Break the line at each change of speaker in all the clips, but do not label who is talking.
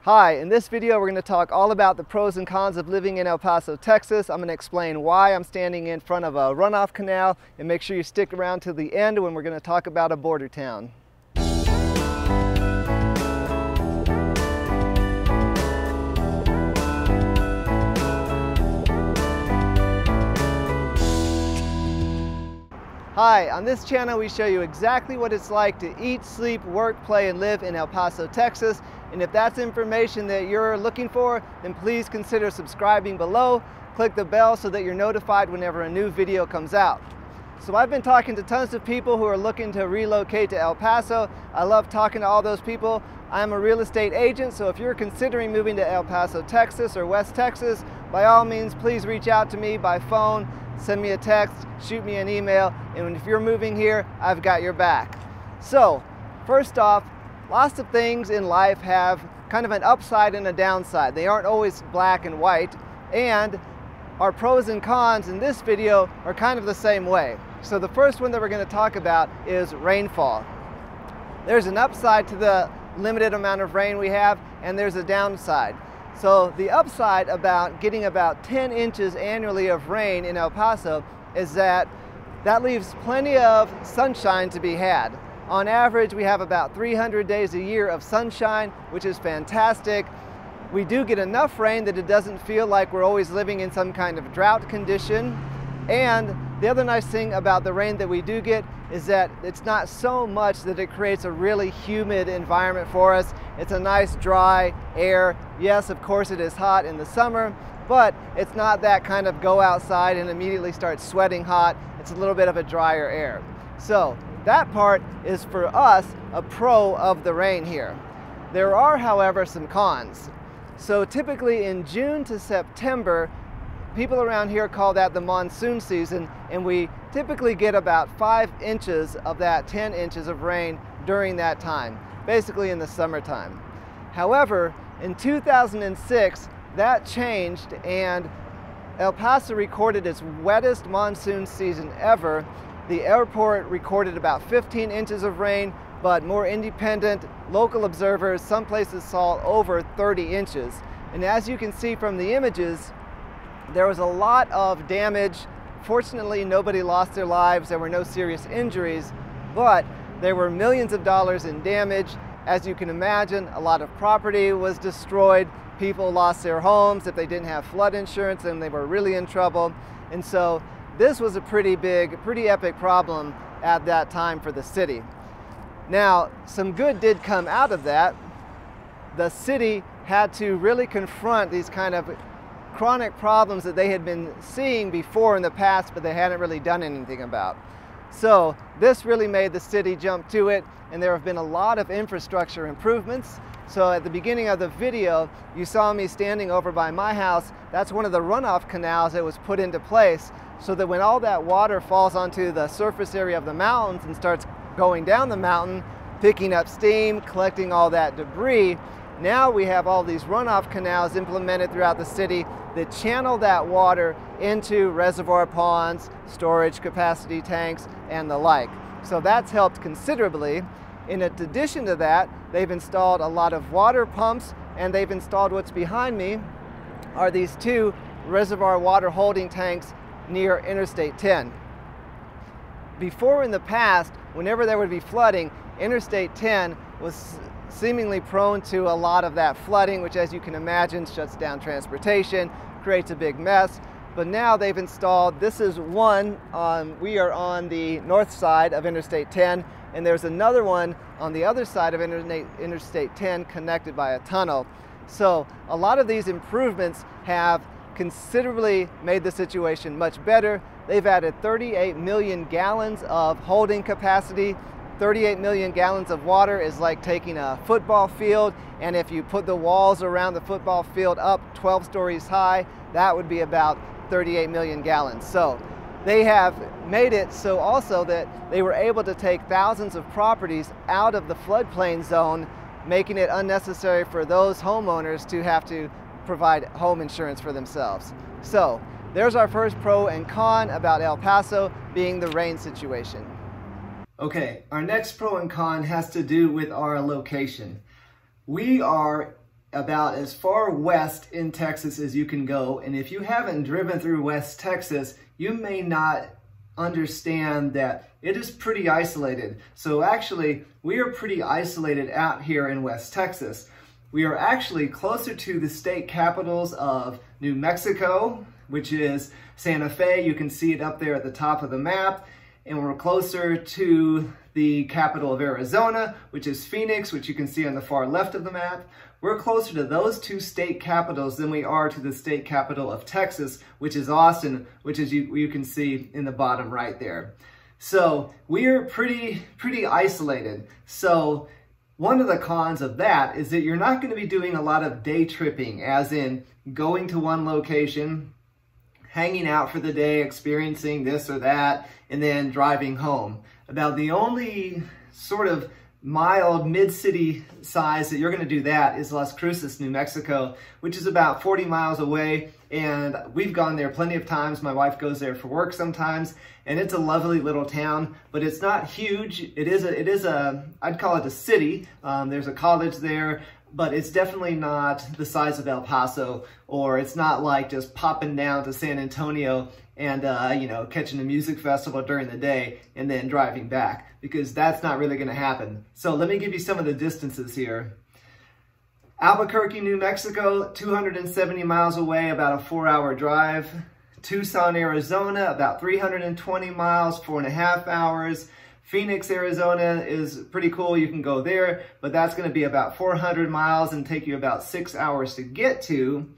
Hi, in this video we're going to talk all about the pros and cons of living in El Paso, Texas. I'm going to explain why I'm standing in front of a runoff canal, and make sure you stick around till the end when we're going to talk about a border town. Hi, on this channel we show you exactly what it's like to eat, sleep, work, play, and live in El Paso, Texas. And if that's information that you're looking for, then please consider subscribing below. Click the bell so that you're notified whenever a new video comes out. So I've been talking to tons of people who are looking to relocate to El Paso. I love talking to all those people. I'm a real estate agent, so if you're considering moving to El Paso, Texas or West Texas, by all means, please reach out to me by phone, send me a text, shoot me an email, and if you're moving here, I've got your back. So, first off, lots of things in life have kind of an upside and a downside. They aren't always black and white, and our pros and cons in this video are kind of the same way. So the first one that we're going to talk about is rainfall. There's an upside to the limited amount of rain we have, and there's a downside. So the upside about getting about 10 inches annually of rain in El Paso is that leaves plenty of sunshine to be had. On average, we have about 300 days a year of sunshine, which is fantastic. We do get enough rain that it doesn't feel like we're always living in some kind of drought condition. And the other nice thing about the rain that we do get is that it's not so much that it creates a really humid environment for us. It's a nice dry air. Yes, of course it is hot in the summer, but it's not that kind of go outside and immediately start sweating hot. It's a little bit of a drier air. So that part is for us a pro of the rain here. There are, however, some cons. So typically in June to September, people around here call that the monsoon season, and we typically get about 5 inches of that 10 inches of rain during that time, basically in the summertime. However, in 2006, that changed, and El Paso recorded its wettest monsoon season ever. The airport recorded about 15 inches of rain, but more independent local observers, some places saw over 30 inches. And as you can see from the images, there was a lot of damage. Fortunately, nobody lost their lives. There were no serious injuries, but there were millions of dollars in damage. As you can imagine, a lot of property was destroyed. People lost their homes. If they didn't have flood insurance, then they were really in trouble. And so this was a pretty big, pretty epic problem at that time for the city. Now, some good did come out of that. The city had to really confront these kind of chronic problems that they had been seeing before in the past, but they hadn't really done anything about. So this really made the city jump to it, and there have been a lot of infrastructure improvements. So at the beginning of the video, you saw me standing over by my house. That's one of the runoff canals that was put into place so that when all that water falls onto the surface area of the mountains and starts going down the mountain, picking up steam, collecting all that debris, now we have all these runoff canals implemented throughout the city that channel that water into reservoir ponds, storage capacity tanks, and the like. So that's helped considerably. In addition to that, they've installed a lot of water pumps, and they've installed what's behind me are these 2 reservoir water holding tanks near Interstate 10. Before in the past, whenever there would be flooding, Interstate 10 was seemingly prone to a lot of that flooding, which, as you can imagine, shuts down transportation, creates a big mess. But now they've installed, this is one, we are on the north side of Interstate 10, and there's another one on the other side of Interstate 10 connected by a tunnel. So a lot of these improvements have considerably made the situation much better. They've added 38 million gallons of holding capacity. 38 million gallons of water is like taking a football field, and if you put the walls around the football field up 12 stories high, that would be about 38 million gallons. So they have made it so also that they were able to take thousands of properties out of the floodplain zone, making it unnecessary for those homeowners to have to provide home insurance for themselves. So there's our first pro and con about El Paso being the rain situation. Okay, our next pro and con has to do with our location. We are about as far west in Texas as you can go. And if you haven't driven through West Texas, you may not understand that it is pretty isolated. So actually, we are pretty isolated out here in West Texas. We are actually closer to the state capitals of New Mexico, which is Santa Fe. You can see it up there at the top of the map. And we're closer to the capital of Arizona, which is Phoenix, which you can see on the far left of the map. We're closer to those two state capitals than we are to the state capital of Texas, which is Austin, which is you can see in the bottom right there. So we're pretty isolated. So one of the cons of that is that you're not going to be doing a lot of day tripping, as in going to one location, hanging out for the day, experiencing this or that, and then driving home. About the only sort of mild mid-city size that you're going to do that is Las Cruces, New Mexico, which is about 40 miles away. And we've gone there plenty of times. My wife goes there for work sometimes, and it's a lovely little town, but it's not huge. It is a I'd call it a city. There's a college there, but it's definitely not the size of El Paso, or it's not like just popping down to San Antonio and you know, catching a music festival during the day and then driving back, because that's not really going to happen. So let me give you some of the distances here. Albuquerque, New Mexico, 270 miles away, about a 4-hour drive. Tucson, Arizona, about 320 miles, 4.5 hours. Phoenix, Arizona is pretty cool. You can go there, but that's going to be about 400 miles and take you about 6 hours to get to.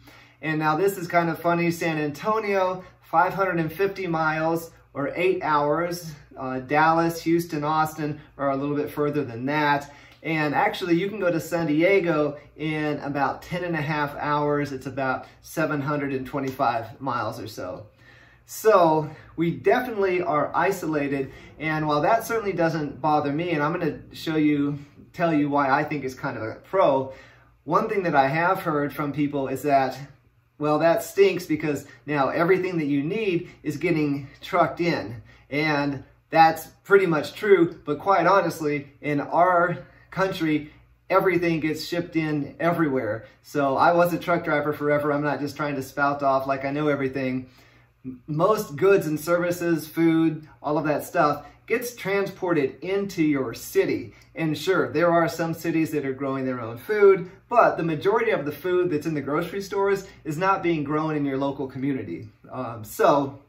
And now this is kind of funny. San Antonio, 550 miles or 8 hours. Dallas, Houston, Austin are a little bit further than that. And actually, you can go to San Diego in about 10.5 hours. It's about 725 miles or so. So we definitely are isolated. And while that certainly doesn't bother me, and I'm going to tell you why I think it's kind of a pro, one thing that I have heard from people is that, well, that stinks because now everything that you need is getting trucked in. And that's pretty much true. But quite honestly, in our country, everything gets shipped in everywhere. So I was a truck driver forever. I'm not just trying to spout off like I know everything. Most goods and services, food, all of that stuff gets transported into your city. And sure, there are some cities that are growing their own food, but the majority of the food that's in the grocery stores is not being grown in your local community. So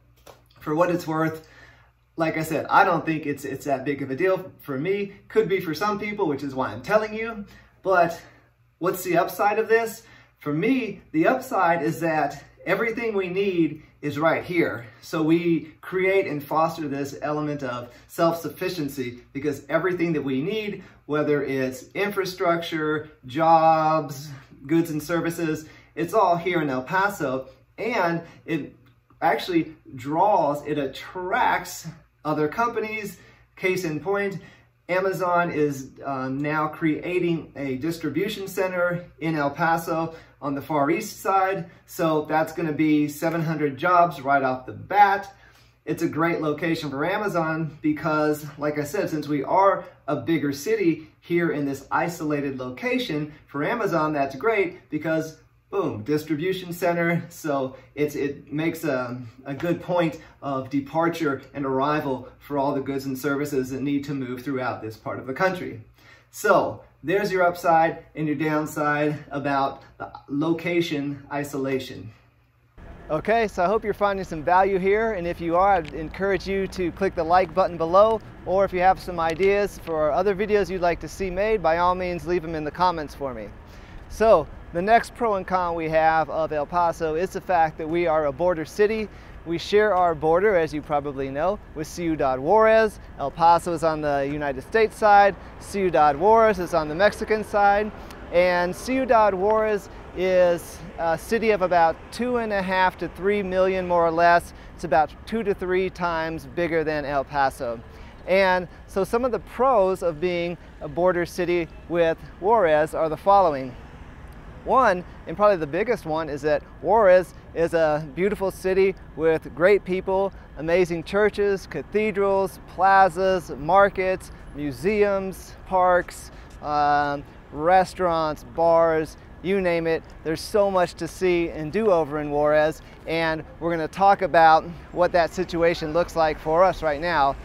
for what it's worth, like I said, I don't think it's that big of a deal for me. Could be for some people, which is why I'm telling you. But what's the upside of this? For me, the upside is that everything we need is right here. So we create and foster this element of self-sufficiency because everything that we need, whether it's infrastructure, jobs, goods and services, it's all here in El Paso. And it actually it attracts other companies. Case in point, Amazon is now creating a distribution center in El Paso on the Far East side. So that's going to be 700 jobs right off the bat. It's a great location for Amazon because, like I said, since we are a bigger city here in this isolated location, for Amazon, that's great because boom, distribution center. So it makes a good point of departure and arrival for all the goods and services that need to move throughout this part of the country. So there's your upside and your downside about the location isolation.
Okay, so I hope you're finding some value here, and if you are, I'd encourage you to click the like button below, or if you have some ideas for other videos you'd like to see made, by all means leave them in the comments for me. So the next pro and con we have of El Paso is the fact that we are a border city. We share our border, as you probably know, with Ciudad Juarez. El Paso is on the United States side, Ciudad Juarez is on the Mexican side, and Ciudad Juarez is a city of about 2.5 to 3 million, more or less. It's about 2 to 3 times bigger than El Paso. And so some of the pros of being a border city with Juarez are the following. One, and probably the biggest one, is that Juarez is a beautiful city with great people, amazing churches, cathedrals, plazas, markets, museums, parks, restaurants, bars,
you name it. There's so much to see and do over in Juarez, and we're going to talk about what that situation looks like for us right now.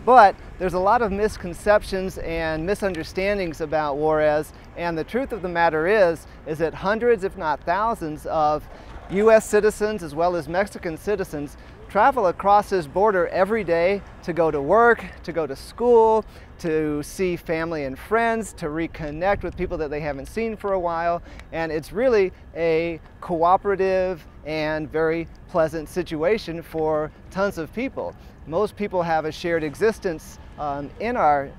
But there's a lot of misconceptions and misunderstandings about Juarez, and the truth of the matter is that hundreds, if not thousands, of U.S. citizens as well as Mexican citizens travel across this border every day to go to work, to go to school, to see family and friends, to reconnect with people that they haven't seen for a while. And it's really a cooperative and very pleasant situation for tons of people. Most people have a shared existence in our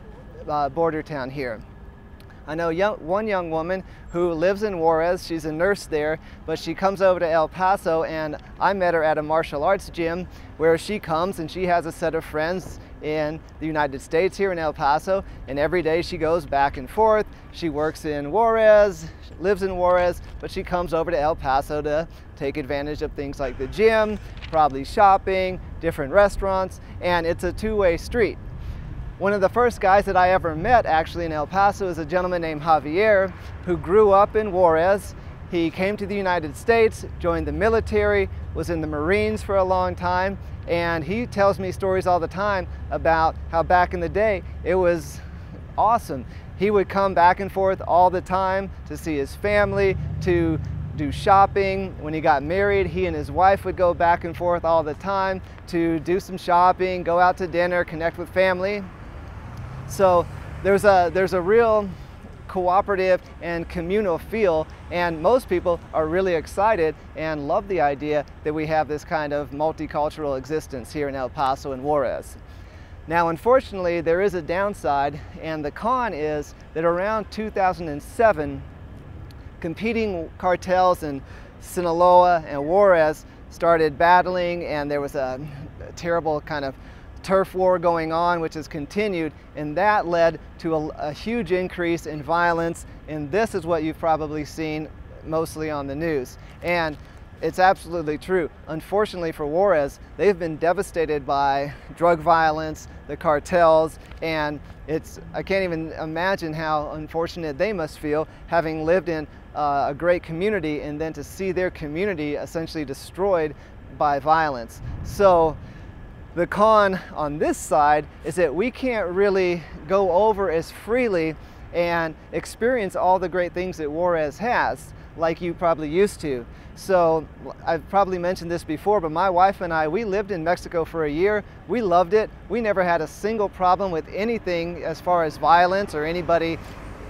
border town here. I know one young woman who lives in Juarez. She's a nurse there, but she comes over to El Paso, and I met her at a martial arts gym where she comes and she has a set of friends in the United States here in El Paso, and every day she goes back and forth. She works in Juarez, lives in Juarez, but she comes over to El Paso to take advantage of things like the gym, probably shopping, different restaurants, and it's a two-way street. One of the first guys that I ever met actually in El Paso is a gentleman named Javier who grew up in Juarez. He came to the United States, joined the military, was in the Marines for a long time, and he tells me stories all the time about how back in the day it was awesome. He would come back and forth all the time to see his family, to do shopping. When he got married, he and his wife would go back and forth all the time to do some shopping, go out to dinner, connect with family. So there's a real cooperative and communal feel, and most people are really excited and love the idea that we have this kind of multicultural existence here in El Paso and Juarez. Now, unfortunately, there is a downside, and the con is that around 2007, competing cartels in Sinaloa and Juarez started battling, and there was a terrible kind of turf war going on, which has continued, and that led to a huge increase in violence, and this is what you've probably seen mostly on the news. And it's absolutely true. Unfortunately for Juarez, they've been devastated by drug violence, the cartels, and I can't even imagine how unfortunate they must feel, having lived in a great community and then to see their community essentially destroyed by violence. So the con on this side is that we can't really go over as freely and experience all the great things that Juarez has like you probably used to. So I've probably mentioned this before, but my wife and I, we lived in Mexico for a year. We loved it. We never had a single problem with anything as far as violence or anybody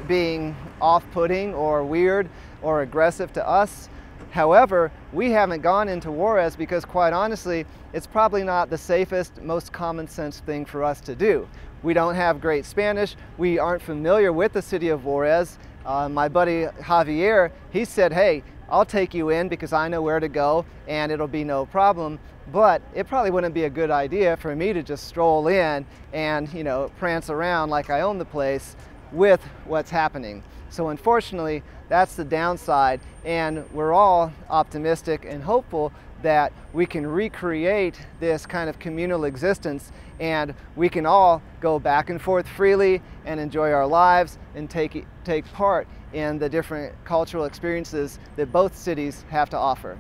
being off-putting or weird or aggressive to us. However, we haven't gone into Juarez because, quite honestly, it's probably not the safest, most common sense thing for us to do. We don't have great Spanish. We aren't familiar with the city of Juarez. My buddy Javier, he said, hey, I'll take you in because I know where to go and it'll be no problem. But it probably wouldn't be a good idea for me to just stroll in and, you know, prance around like I own the place with what's happening. So unfortunately, that's the downside, and we're all optimistic and hopeful that we can recreate this kind of communal existence, and we can all go back and forth freely and enjoy our lives and take part in the different cultural experiences that both cities have to offer.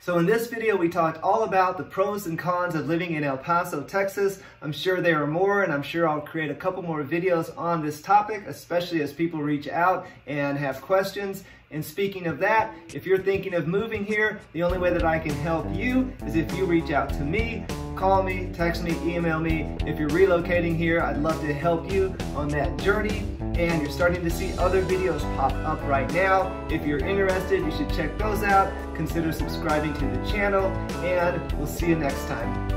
So in this video, we talked all about the pros and cons of living in El Paso, Texas. I'm sure there are more, and I'm sure I'll create a couple more videos on this topic, especially as people reach out and have questions. And speaking of that, if you're thinking of moving here, the only way that I can help you is if you reach out to me, call me, text me, email me. If you're relocating here, I'd love to help you on that journey. And you're starting to see other videos pop up right now. If you're interested, you should check those out. Consider subscribing to the channel, and we'll see you next time.